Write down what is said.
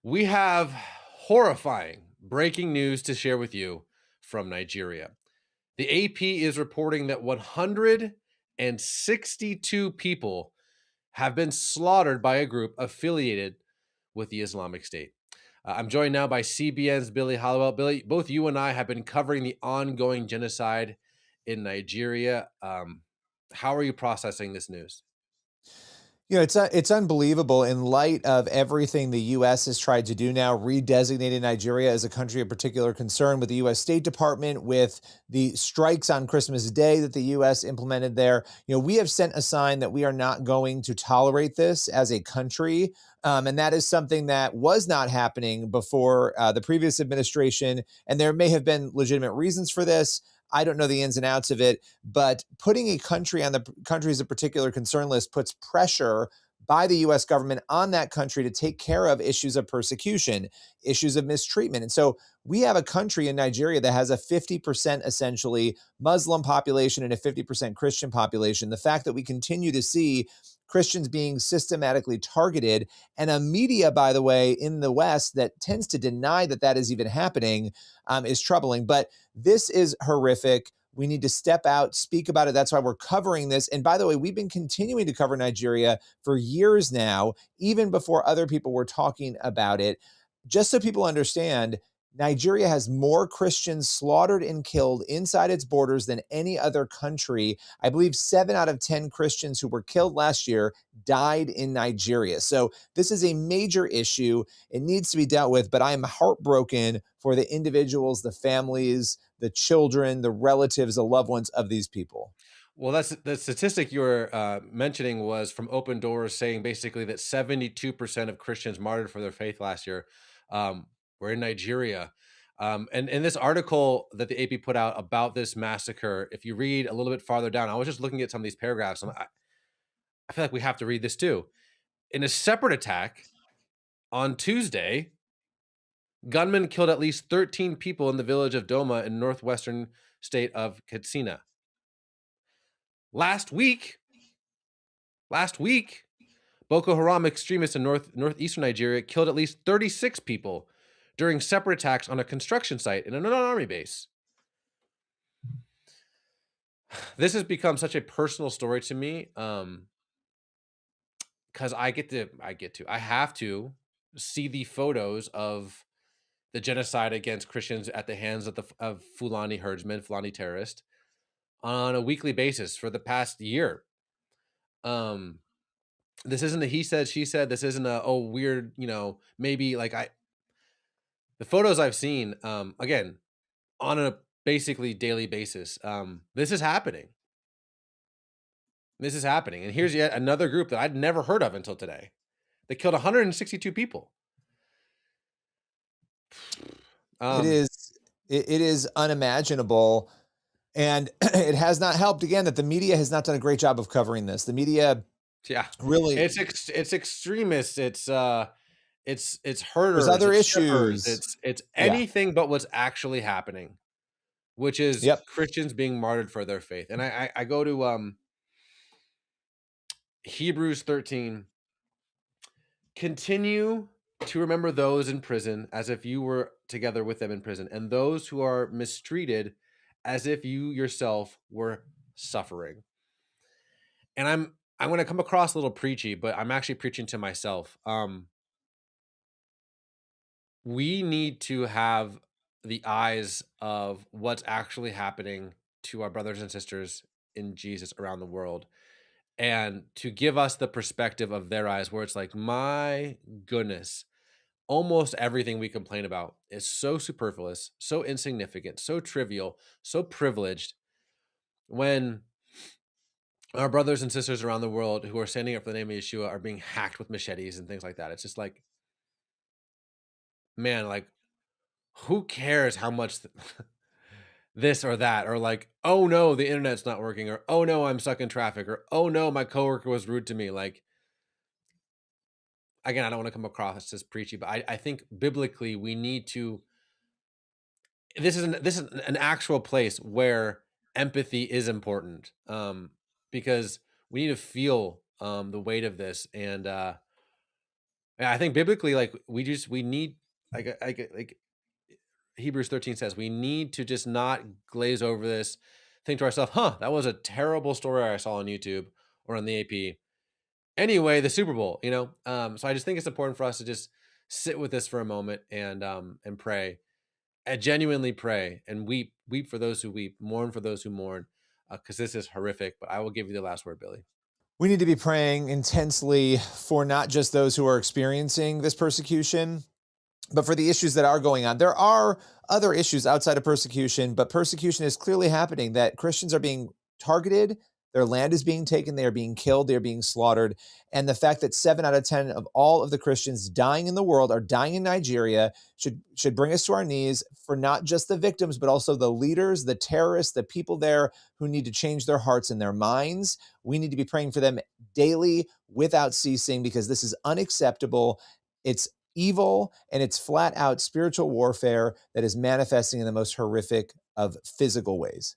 We have horrifying breaking news to share with you from Nigeria. The AP is reporting that 162 people have been slaughtered by a group affiliated with the Islamic State. I'm joined now by CBN's Billy Hollowell. Billy, both you and I have been covering the ongoing genocide in Nigeria. How are you processing this news? It's unbelievable in light of everything the U.S. has tried to do now, redesignating Nigeria as a country of particular concern with the U.S. State Department, with the strikes on Christmas Day that the U.S. implemented there. We have sent a sign that we are not going to tolerate this as a country. And that is something that was not happening before the previous administration. And there may have been legitimate reasons for this. I don't know the ins and outs of it, but putting a country on the countries of particular concern list puts pressure by the US government on that country to take care of issues of persecution, issues of mistreatment. And so we have a country in Nigeria that has a 50% essentially Muslim population and a 50% Christian population. The fact that we continue to see Christians being systematically targeted, and a media, by the way, in the West that tends to deny that that is even happening, is troubling. But this is horrific. We need to step out, speak about it. That's why we're covering this. And by the way, we've been continuing to cover Nigeria for years now, even before other people were talking about it. Just so people understand, Nigeria has more Christians slaughtered and killed inside its borders than any other country. I believe 7 out of 10 Christians who were killed last year died in Nigeria. So this is a major issue. It needs to be dealt with, but I am heartbroken for the individuals, the families, the children, the relatives, the loved ones of these people. Well, that's the statistic you were mentioning was from Open Doors, saying basically that 72% of Christians martyred for their faith last year were in Nigeria. And in this article that the AP put out about this massacre, if you read a little bit farther down, I was just looking at some of these paragraphs, and I feel like we have to read this too. In a separate attack on Tuesday, gunmen killed at least 13 people in the village of Doma in northwestern state of Katsina. Last week, last week, Boko Haram extremists in northeastern Nigeria killed at least 36 people during separate attacks on a construction site in an army base. This has become such a personal story to me, because I have to see the photos of the genocide against Christians at the hands of of Fulani herdsmen, Fulani terrorists, on a weekly basis for the past year. Um, this isn't a he said, she said. This isn't a weird, maybe like I the photos I've seen, again, on a basically daily basis. This is happening. This is happening. And here's yet another group that I'd never heard of until today. They killed 162 people. It Um, is it is unimaginable. And it has not helped again that the media has not done a great job of covering this. The media yeah, really, it's extremists. It's there's herders. other It's strippers. issues. It's Yeah. anything but what's actually happening, which is Yep. Christians being martyred for their faith. And I go to Hebrews 13. Continue to remember those in prison as if you were together with them in prison, and those who are mistreated as if you yourself were suffering. And I'm going to come across a little preachy, but I'm actually preaching to myself. We need to have the eyes of what's actually happening to our brothers and sisters in Jesus around the world, and to give us the perspective of their eyes, where it's like, my goodness, almost everything we complain about is so superfluous, so insignificant, so trivial, so privileged, when our brothers and sisters around the world who are standing up for the name of Yeshua are being hacked with machetes and things like that. It's just like, man, like, who cares how much this or that, or like, oh no, the internet's not working, or oh no, I'm stuck in traffic, or oh no, my coworker was rude to me. Like, again, I don't want to come across as preachy, but I think biblically we need to. This is an actual place where empathy is important, because we need to feel the weight of this, and And I think biblically, like, we need, like Hebrews 13 says, we need to just not glaze over this, think to ourselves, "Huh, that was a terrible story I saw on YouTube or on the AP." Anyway, the Super Bowl, you know? So I just think it's important for us to just sit with this for a moment and pray, and genuinely pray and weep for those who weep, mourn for those who mourn, because this is horrific. But I will give you the last word, Billy. We need to be praying intensely for not just those who are experiencing this persecution, but for the issues that are going on. There are other issues outside of persecution, but persecution is clearly happening, that Christians are being targeted, their land is being taken, they are being killed, they are being slaughtered. And the fact that 7 out of 10 of all of the Christians dying in the world are dying in Nigeria should bring us to our knees, for not just the victims, but also the leaders, the terrorists, the people there who need to change their hearts and their minds. We need to be praying for them daily without ceasing, because this is unacceptable. It's evil, and it's flat out spiritual warfare that is manifesting in the most horrific of physical ways.